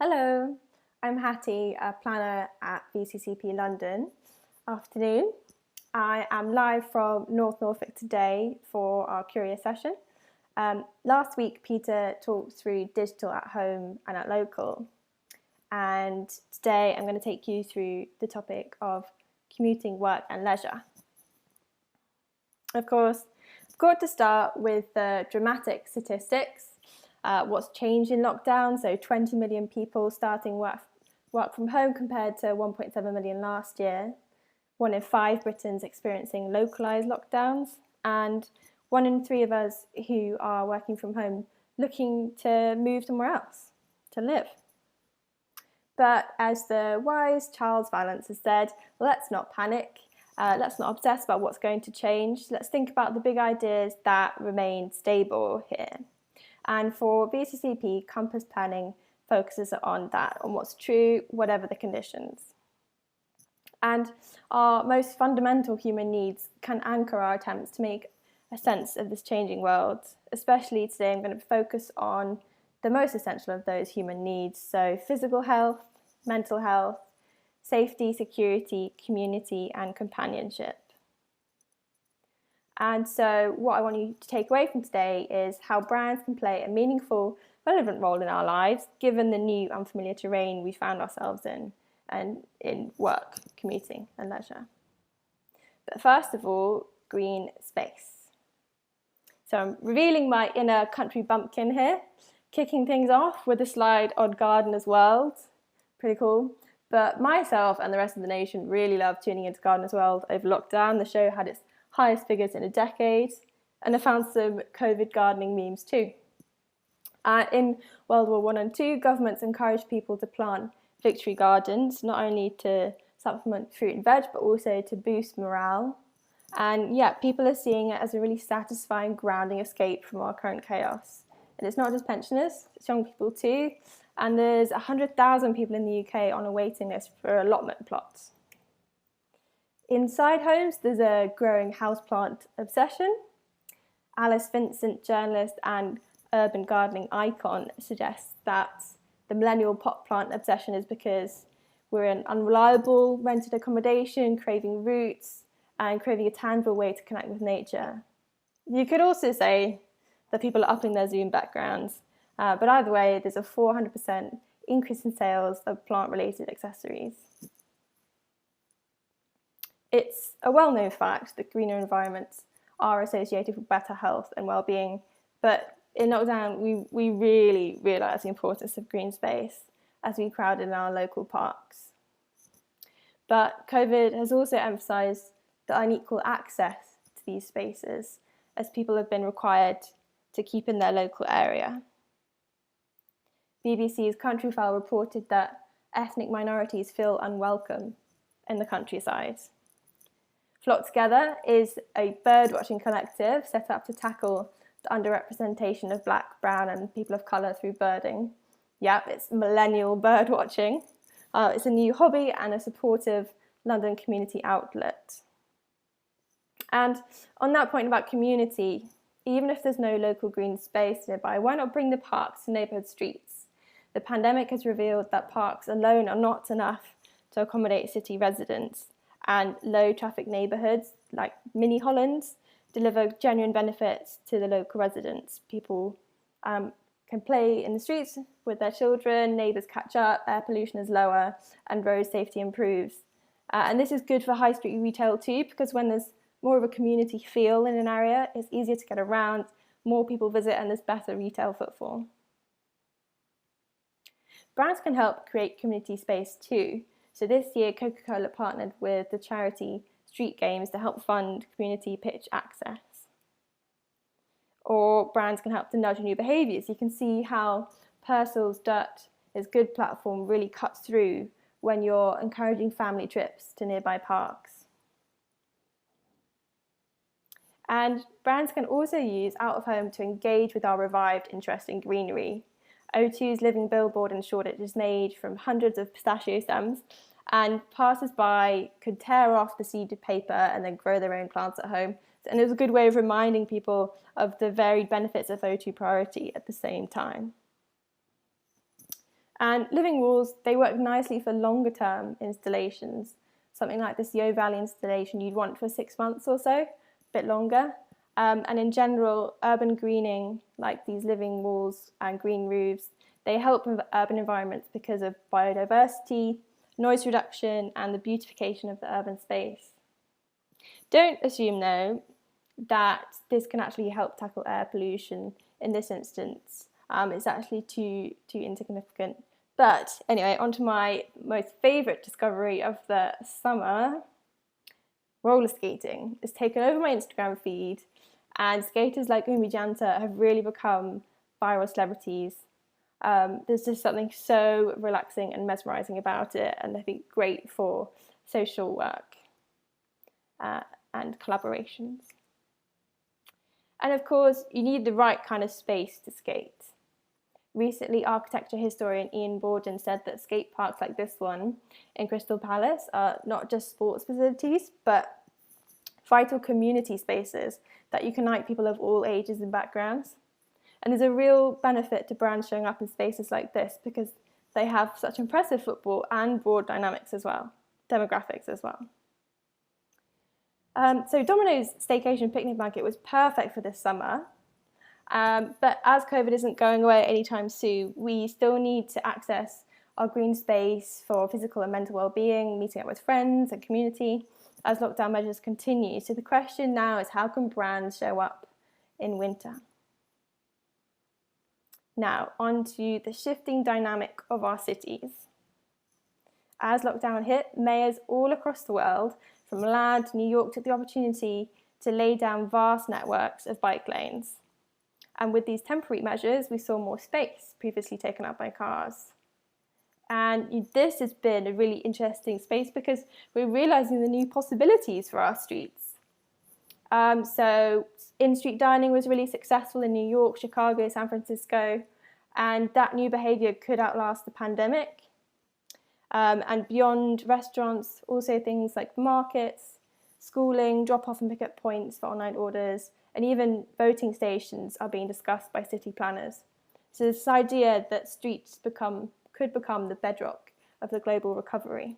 Hello, I'm Hattie, a planner at BCCP London. Afternoon. I am live from North Norfolk today for our Curious session. Last week, Peter talked through digital at home and at local. And today, I'm going to take you through the topic of commuting, work and leisure. Of course, I've got to start with the dramatic statistics. What's changed in lockdown? So 20 million people starting work from home compared to 1.7 million last year. 1 in 5 Britons experiencing localised lockdowns, and 1 in 3 of us who are working from home looking to move somewhere else to live. But as the wise Charles Vallance has said, let's not panic. Let's not obsess about what's going to change. Let's think about the big ideas that remain stable here. And for BCCP, compass planning focuses on that, on what's true, whatever the conditions. And our most fundamental human needs can anchor our attempts to make a sense of this changing world. Especially today, I'm going to focus on the most essential of those human needs. So physical health, mental health, safety, security, community, and companionship. And so what I want you to take away from today is how brands can play a meaningful, relevant role in our lives, given the new unfamiliar terrain we found ourselves in, and in work, commuting and leisure. But first of all, green space. So I'm revealing my inner country bumpkin here, kicking things off with a slide on Gardener's World. Pretty cool. But myself and the rest of the nation really loved tuning into Gardener's World over lockdown. The show had its highest figures in a decade, and I found some COVID gardening memes too. In World War I and II, governments encouraged people to plant victory gardens, not only to supplement fruit and veg, but also to boost morale. And yeah, people are seeing it as a really satisfying, grounding escape from our current chaos. And it's not just pensioners, it's young people too. And there's 100,000 people in the UK on a waiting list for allotment plots. Inside homes, there's a growing houseplant obsession. Alice Vincent, journalist and urban gardening icon, suggests that the millennial pot plant obsession is because we're in unreliable rented accommodation, craving roots, and craving a tangible way to connect with nature. You could also say that people are upping their Zoom backgrounds, but either way, there's a 400% increase in sales of plant-related accessories. It's a well-known fact that greener environments are associated with better health and well-being, but in lockdown, we really realised the importance of green space as we crowded in our local parks. But COVID has also emphasised the unequal access to these spaces, as people have been required to keep in their local area. BBC's Countryfile reported that ethnic minorities feel unwelcome in the countryside. Flock Together is a birdwatching collective set up to tackle the underrepresentation of Black, Brown and people of colour through birding. Yep, it's millennial birdwatching. It's a new hobby and a supportive London community outlet. And on that point about community, even if there's no local green space nearby, why not bring the parks to neighbourhood streets? The pandemic has revealed that parks alone are not enough to accommodate city residents, and low traffic neighbourhoods like mini Holland deliver genuine benefits to the local residents. People can play in the streets with their children, neighbours catch up, air pollution is lower and road safety improves. And this is good for high street retail too, because when there's more of a community feel in an area, it's easier to get around, more people visit and there's better retail footfall. Brands can help create community space too. So this year, Coca-Cola partnered with the charity Street Games to help fund community pitch access. Or brands can help to nudge new behaviours. You can see how Purcell's Dirt is good platform really cuts through when you're encouraging family trips to nearby parks. And brands can also use out of home to engage with our revived interest in greenery. O2's living billboard in Shoreditch is made from hundreds of pistachio stems, and passers-by could tear off the seeded paper and then grow their own plants at home. And it was a good way of reminding people of the varied benefits of O2 priority at the same time. And living walls, they work nicely for longer term installations. Something like this Yo Valley installation you'd want for 6 months or so, a bit longer. And in general, urban greening, like these living walls and green roofs, they help with urban environments because of biodiversity, noise reduction, and the beautification of the urban space. Don't assume, though, that this can actually help tackle air pollution in this instance. It's actually too insignificant. But anyway, on to my most favourite discovery of the summer. Roller skating has taken over my Instagram feed, and skaters like Umi Janta have really become viral celebrities. There's just something so relaxing and mesmerising about it, and I think great for social work and collaborations. And of course, you need the right kind of space to skate. Recently, architecture historian Ian Borden said that skate parks like this one in Crystal Palace are not just sports facilities, but vital community spaces that unite people of all ages and backgrounds. And there's a real benefit to brands showing up in spaces like this because they have such impressive football and broad demographics as well. So Domino's Staycation Picnic Blanket was perfect for this summer. But as COVID isn't going away anytime soon, we still need to access our green space for physical and mental well-being, meeting up with friends and community as lockdown measures continue. So the question now is, how can brands show up in winter? Now, on to the shifting dynamic of our cities. As lockdown hit, mayors all across the world, from Milan to New York, took the opportunity to lay down vast networks of bike lanes. And with these temporary measures, we saw more space previously taken up by cars. And this has been a really interesting space because we're realizing the new possibilities for our streets. So in-street dining was really successful in New York, Chicago, San Francisco, and that new behavior could outlast the pandemic. And beyond restaurants, also things like markets, schooling, drop-off and pick-up points for online orders, and even voting stations are being discussed by city planners. So this idea that streets could become the bedrock of the global recovery.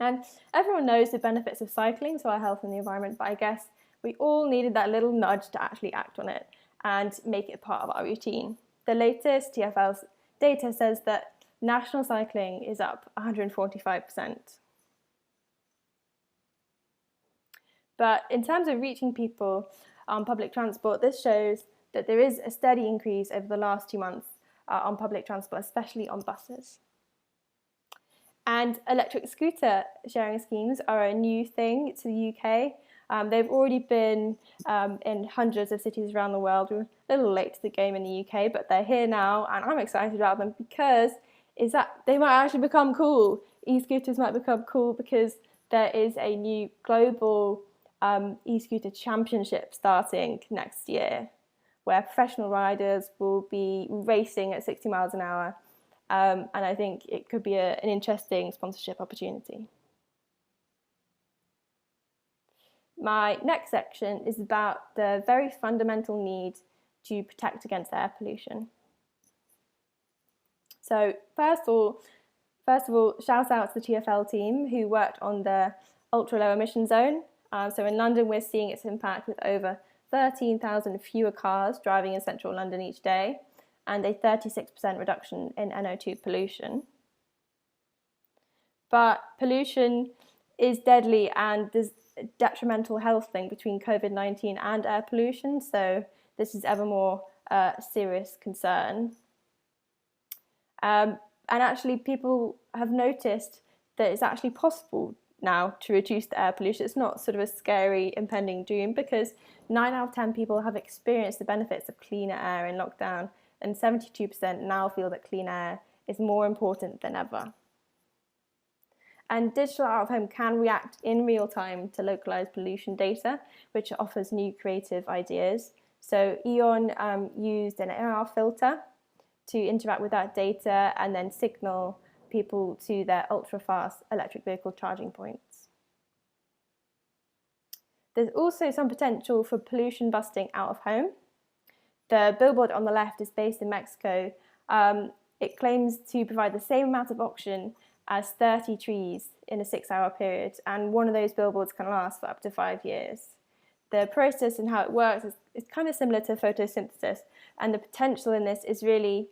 And everyone knows the benefits of cycling to our health and the environment, but I guess we all needed that little nudge to actually act on it and make it part of our routine. The latest TfL's data says that national cycling is up 145%. But in terms of reaching people on public transport, this shows that there is a steady increase over the last 2 months on public transport, especially on buses. And electric scooter sharing schemes are a new thing to the UK. They've already been in hundreds of cities around the world. We're a little late to the game in the UK, but they're here now, and I'm excited about them because they might actually become cool. E-scooters might become cool because there is a new global e-scooter championship starting next year, where professional riders will be racing at 60 miles an hour. And I think it could be an interesting sponsorship opportunity. My next section is about the very fundamental need to protect against air pollution. So first of all, shout out to the TfL team who worked on the ultra low emission zone. So in London, we're seeing its impact with over 13,000 fewer cars driving in central London each day, and a 36% reduction in NO2 pollution. But pollution is deadly, and there's a detrimental health link between COVID-19 and air pollution, so this is ever more a serious concern. And actually, people have noticed that it's actually possible now to reduce the air pollution. It's not sort of a scary impending doom, because 9 out of 10 people have experienced the benefits of cleaner air in lockdown, and 72% now feel that clean air is more important than ever. And digital out-of-home can react in real time to localized pollution data, which offers new creative ideas. So E.ON used an AR filter to interact with that data and then signal people to their ultra-fast electric vehicle charging points. There's also some potential for pollution busting out of home. The billboard on the left is based in Mexico, It claims to provide the same amount of oxygen as 30 trees in a 6-hour period, and one of those billboards can last for up to 5 years. The process and how it works is kind of similar to photosynthesis, and the potential in this is really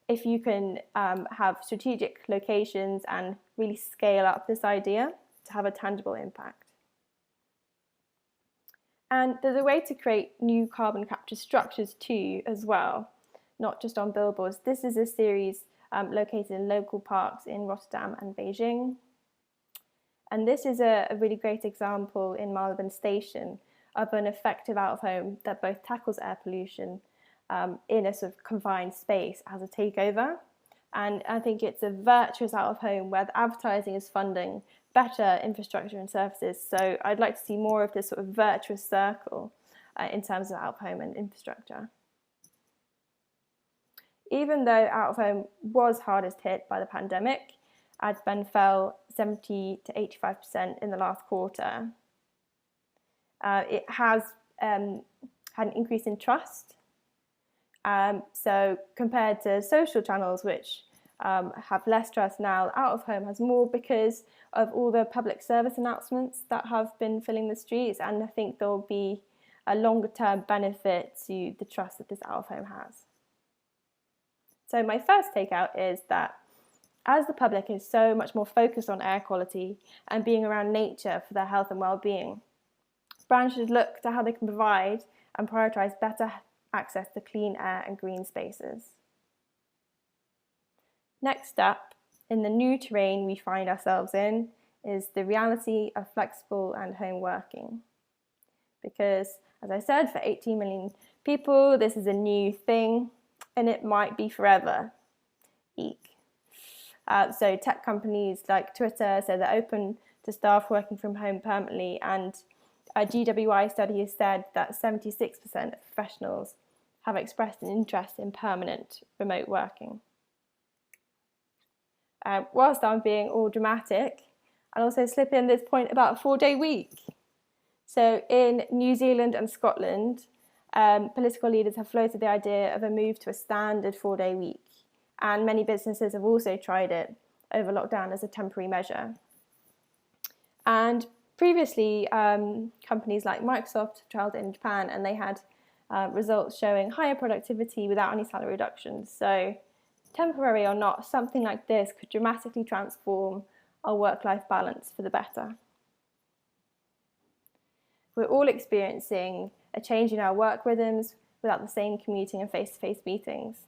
if you can have strategic locations and really scale up this idea to have a tangible impact. And there's a way to create new carbon capture structures too as well, not just on billboards. This is a series located in local parks in Rotterdam and Beijing. And this is a really great example in Marylebone Station of an effective out-of-home that both tackles air pollution in a sort of confined space as a takeover. And I think it's a virtuous out-of-home where the advertising is funding better infrastructure and services. So I'd like to see more of this sort of virtuous circle in terms of out-of-home and infrastructure. Even though out-of-home was hardest hit by the pandemic, ad spend fell 70 to 85% in the last quarter. It has had an increase in trust. So compared to social channels, which have less trust now, out-of-home has more because of all the public service announcements that have been filling the streets, and I think there will be a longer-term benefit to the trust that this out-of-home has. So my first takeout is that as the public is so much more focused on air quality and being around nature for their health and well-being, brands should look to how they can provide and prioritise better access to clean air and green spaces. Next up, in the new terrain we find ourselves in, is the reality of flexible and home working. Because, as I said, for 18 million people, this is a new thing, and it might be forever. Eek. So tech companies like Twitter say they're open to staff working from home permanently, and a GWI study has said that 76% of professionals have expressed an interest in permanent remote working. Whilst I'm being all dramatic, I'll also slip in this point about a 4-day week. So in New Zealand and Scotland, political leaders have floated the idea of a move to a standard 4-day week, and many businesses have also tried it over lockdown as a temporary measure. And previously, companies like Microsoft trialled it in Japan, and they had results showing higher productivity without any salary reductions. So temporary or not, something like this could dramatically transform our work-life balance for the better. We're all experiencing a change in our work rhythms without the same commuting and face-to-face meetings.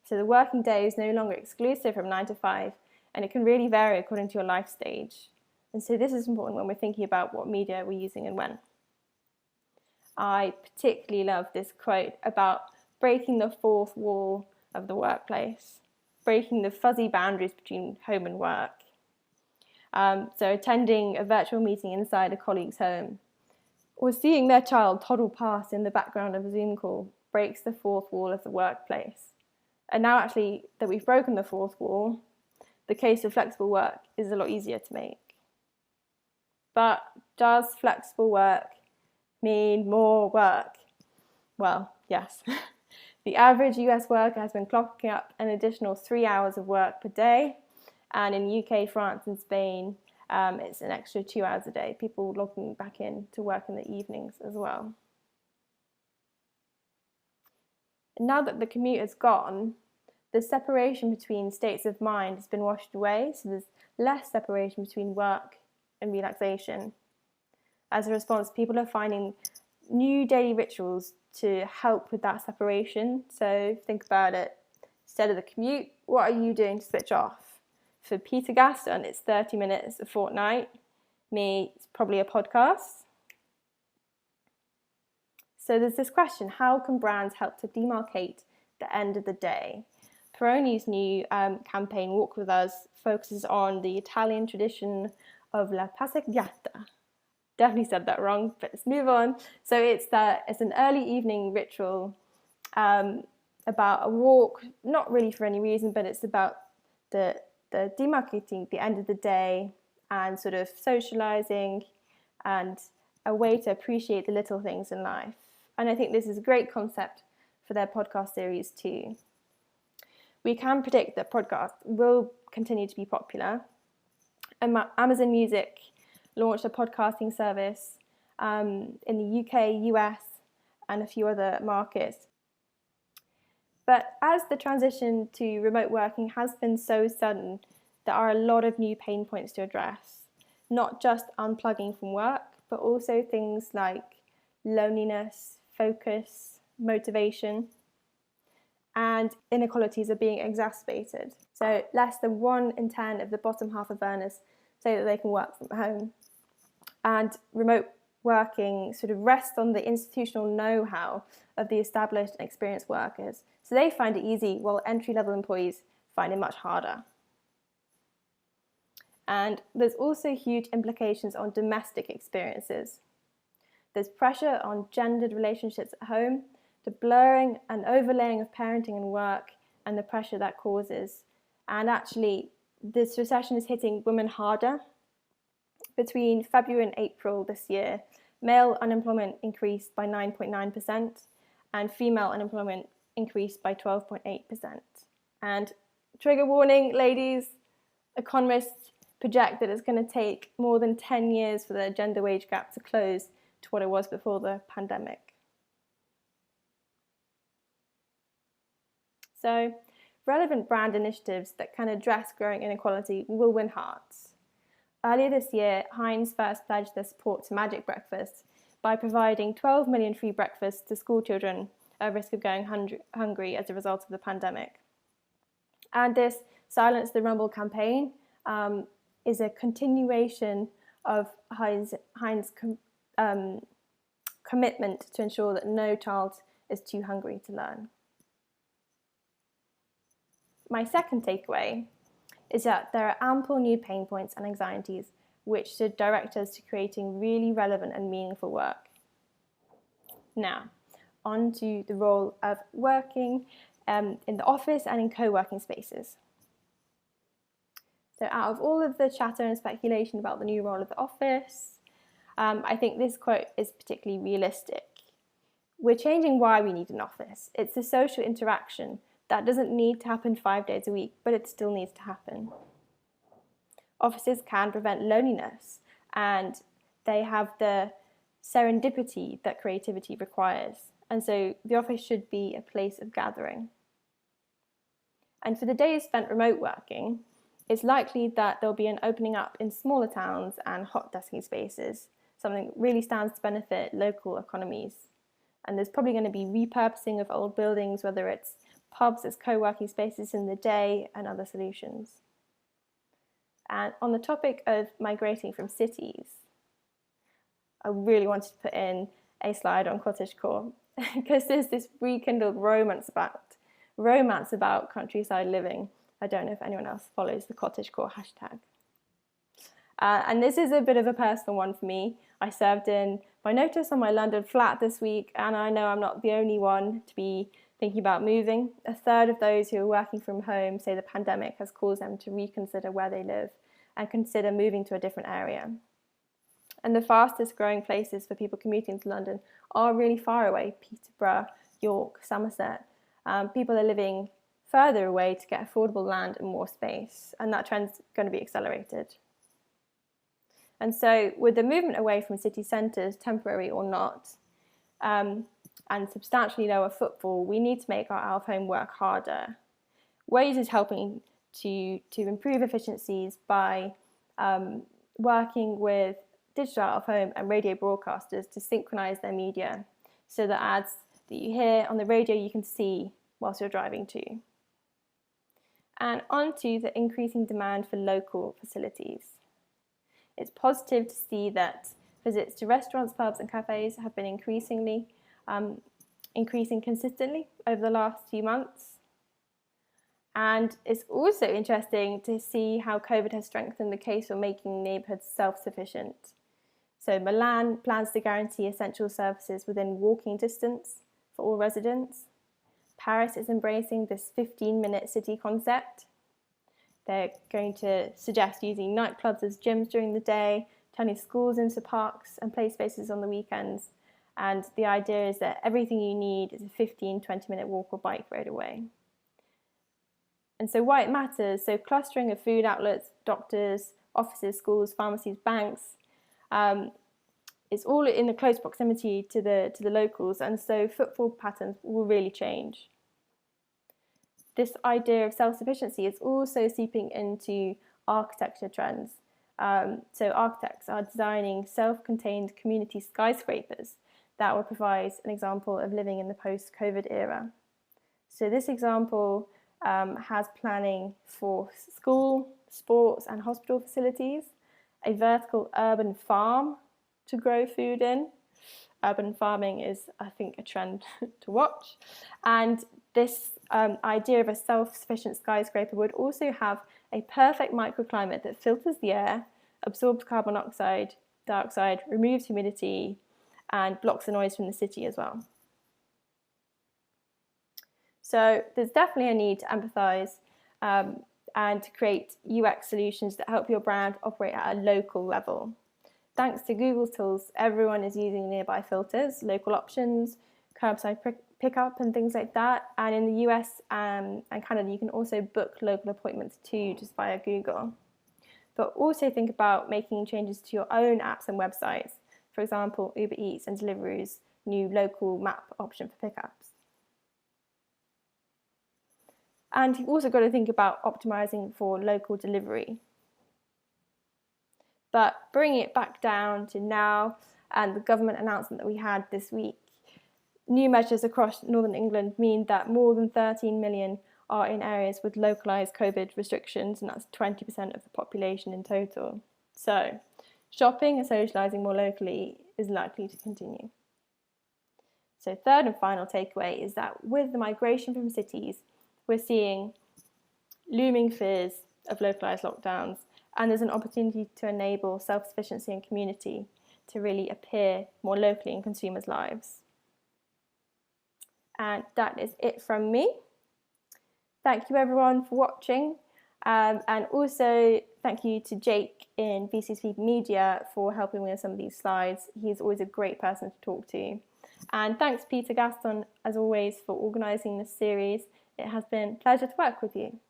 So the working day is no longer exclusive from 9 to 5, and it can really vary according to your life stage. And so this is important when we're thinking about what media we're using and when. I particularly love this quote about breaking the fourth wall of the workplace, breaking the fuzzy boundaries between home and work. So attending a virtual meeting inside a colleague's home, or seeing their child toddle past in the background of a Zoom call breaks the fourth wall of the workplace. And now actually that we've broken the fourth wall, the case of flexible work is a lot easier to make. But does flexible work mean more work? Well, yes. The average US worker has been clocking up an additional 3 hours of work per day, and in UK, France and Spain, it's an extra 2 hours a day. People logging back in to work in the evenings as well. And now that the commute is gone, the separation between states of mind has been washed away, so there's less separation between work and relaxation. As a response, people are finding new daily rituals to help with that separation. So think about it. Instead of the commute, what are you doing to switch off? For Peter Gaston, it's 30 minutes a fortnight. Me, it's probably a podcast. So there's this question, how can brands help to demarcate the end of the day? Peroni's new campaign, Walk With Us, focuses on the Italian tradition of la passeggiata. Definitely said that wrong, but let's move on. So it's an early evening ritual about a walk, not really for any reason, but it's about the demarcating the end of the day and sort of socializing and a way to appreciate the little things in life. And I think this is a great concept for their podcast series too. we can predict that podcasts will continue to be popular. Amazon Music launched a podcasting service in the UK, US, and a few other markets. But as the transition to remote working has been so sudden, there are a lot of new pain points to address, not just unplugging from work, but also things like loneliness, focus, motivation, and inequalities are being exacerbated. So less than 1 in 10 of the bottom half of earners say that they can work from home. And remote working sort of rests on the institutional know-how of the established and experienced workers. So they find it easy, while entry-level employees find it much harder. And there's also huge implications on domestic experiences. There's pressure on gendered relationships at home, the blurring and overlaying of parenting and work, and the pressure that causes. And actually, this recession is hitting women harder. Between February and April this year, male unemployment increased by 9.9%, and female unemployment increased by 12.8%. And trigger warning, ladies, economists project that it's going to take more than 10 years for the gender wage gap to close to what it was before the pandemic. So, relevant brand initiatives that can address growing inequality will win hearts. Earlier this year, Heinz first pledged their support to Magic Breakfast by providing 12 million free breakfasts to school children at risk of going hungry as a result of the pandemic. And this Silence the Rumble campaign is a continuation of Heinz's commitment to ensure that no child is too hungry to learn. My second takeaway is that there are ample new pain points and anxieties which should direct us to creating really relevant and meaningful work. Now, on to the role of working in the office and in co-working spaces. So out of all of the chatter and speculation about the new role of the office, I think this quote is particularly realistic. We're changing why we need an office. It's the social interaction that doesn't need to happen 5 days a week, but it still needs to happen. Offices can prevent loneliness, and they have the serendipity that creativity requires. And so the office should be a place of gathering. And for the days spent remote working, it's likely that there'll be an opening up in smaller towns and hot desking spaces, something that really stands to benefit local economies. And there's probably going to be repurposing of old buildings, whether it's pubs as co-working spaces in the day and other solutions. And on the topic of migrating from cities, I really wanted to put in a slide on cottagecore because there's this rekindled romance about countryside living. I don't know if anyone else follows the cottagecore hashtag. And this is a bit of a personal one for me. I served in my notice on my London flat this week, and I know I'm not the only one to be thinking about moving. A third of those who are working from home say the pandemic has caused them to reconsider where they live and consider moving to a different area. And the fastest growing places for people commuting to London are really far away: Peterborough, York, Somerset. People are living further away to get affordable land and more space, and that trend's going to be accelerated. And so with the movement away from city centres, temporary or not, and substantially lower footfall, we need to make our out-of-home work harder. Waze is helping to improve efficiencies by working with digital out-of-home and radio broadcasters to synchronise their media, so that ads that you hear on the radio you can see whilst you're driving too. And on to the increasing demand for local facilities. It's positive to see that visits to restaurants, pubs and cafes have been increasing consistently over the last few months. And it's also interesting to see how COVID has strengthened the case for making neighbourhoods self-sufficient. So Milan plans to guarantee essential services within walking distance for all residents. Paris is embracing this 15-minute city concept. They're going to suggest using nightclubs as gyms during the day, turning schools into parks and play spaces on the weekends. And the idea is that everything you need is a 15-20-minute walk or bike ride away. And so why it matters, so clustering of food outlets, doctors, offices, schools, pharmacies, banks, it's all in the close proximity to the locals, and so footfall patterns will really change. This idea of self-sufficiency is also seeping into architecture trends. So architects are designing self-contained community skyscrapers that will provide an example of living in the post-COVID era. So this example has planning for school, sports and hospital facilities, a vertical urban farm to grow food in. Urban farming is, I think, a trend to watch. And this idea of a self-sufficient skyscraper would also have a perfect microclimate that filters the air, absorbs carbon dioxide, removes humidity, and blocks the noise from the city as well. So there's definitely a need to empathise and to create UX solutions that help your brand operate at a local level. Thanks to Google's tools, everyone is using nearby filters, local options, curbside pickup and things like that. And in the US and Canada, you can also book local appointments too, just via Google. But also think about making changes to your own apps and websites. For example, Uber Eats and Deliveroo's new local map option for pickups. And you've also got to think about optimizing for local delivery. But bringing it back down to now and the government announcement that we had this week, new measures across Northern England mean that more than 13 million are in areas with localised COVID restrictions, and that's 20% of the population in total. So shopping and socialising more locally is likely to continue. So third and final takeaway is that with the migration from cities, we're seeing looming fears of localised lockdowns, and there's an opportunity to enable self-sufficiency and community to really appear more locally in consumers' lives. And that is it from me. Thank you everyone for watching, and also thank you to Jake in VCCP Media for helping me with some of these slides. He's always a great person to talk to. And thanks Peter Gaston, as always, for organising this series. It has been a pleasure to work with you.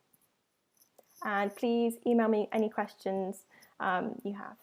And please email me any questions you have.